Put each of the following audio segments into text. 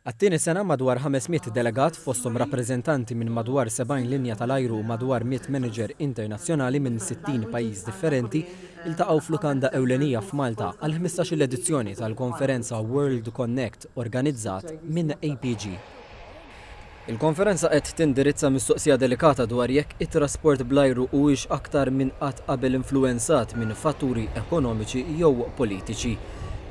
Għattini sena madwar 500 delegat fosthom rappreżentanti minn madwar 70 linja tal-ajru u madwar 100 manager internazzjonali minn 60 pajjiż differenti iltaqgħu f'lukanda ewlenija f'Malta għal 15-il edizzjoni tal-konferenza World Connect organizzat minn APG. Il-konferenza qed tindirizza mistoqsija delikata dwar jekk it-trasport bl-ajru huwiex aktar minn qatt qabel influwenzat minn fatturi ekonomiċi jew politiċi.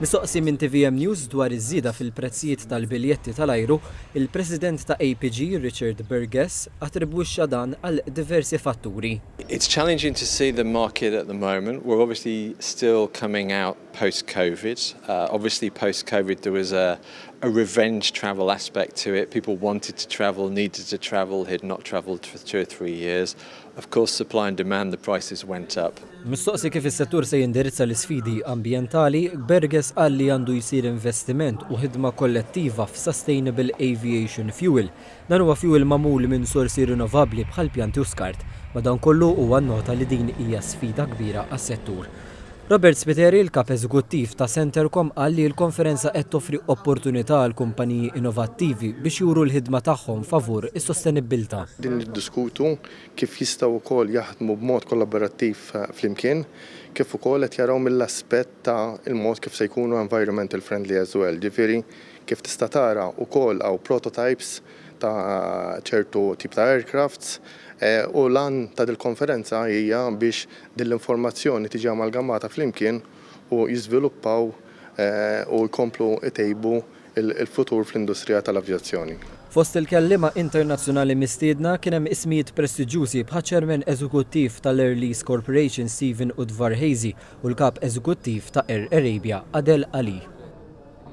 Mistoqsi minn TVM News dwar iż-żieda fil-prezzijiet tal-biljetti tal-ajru, il-President ta' APG, Richard Burgess, attribwixxa dan għal diversi fatturi. It's challenging to see the market at the moment. We're obviously still coming out post-COVID. Obviously post-COVID there was a revenge travel aspect to it. People wanted to travel, needed to travel, had not travelled for 2 or 3 years. Of course, supply and demand, the prices went up. Mistoqsi kif is-settur se jindirizza l-isfidi ambjentali, Burgess qal li għandu jsir investiment u ħidma kollettiva f'sustainable aviation fuel. Dan huwa fuel magħmul minn sorsi rinnovabbli bħal pjanti u skart, madankollu huwa nnota li din hija sfida kbira għas-settur. Robert Spiteri, il-kap eżekuttiv ta' Centercom, qal li l-konferenza qed toffri opportunità għal kumpaniji innovattivi biex juru l-ħidma tagħhom favur is-sostenibilità. Din niddiskutu kif jistgħu wkoll jaħdmu b'mod kollaborattiv flimkien, kif ukoll qed jaraw mill-aspett ta' il-mod kif se jkunu environmental friendly as well. Ġifieri kif tista' tara wkoll hawn prototypes ta' ċertu tip ta' aircrafts u lan ta' dil-konferenza hija biex din l-informazzjoni tiġi amalgamata flimkien u jiżviluppaw u jkomplu itejbu il-futur fl-industrija tal-avjazzjoni. Fost il-kellima internazzjonali mistiedna kien hemm ismijiet prestiġjużi bħal ċermen eżekuttiv tal-Air Lease Corporation Stephen Udvar Hazy u l-kap eżekuttiv ta' Air Arabia Adel Ali.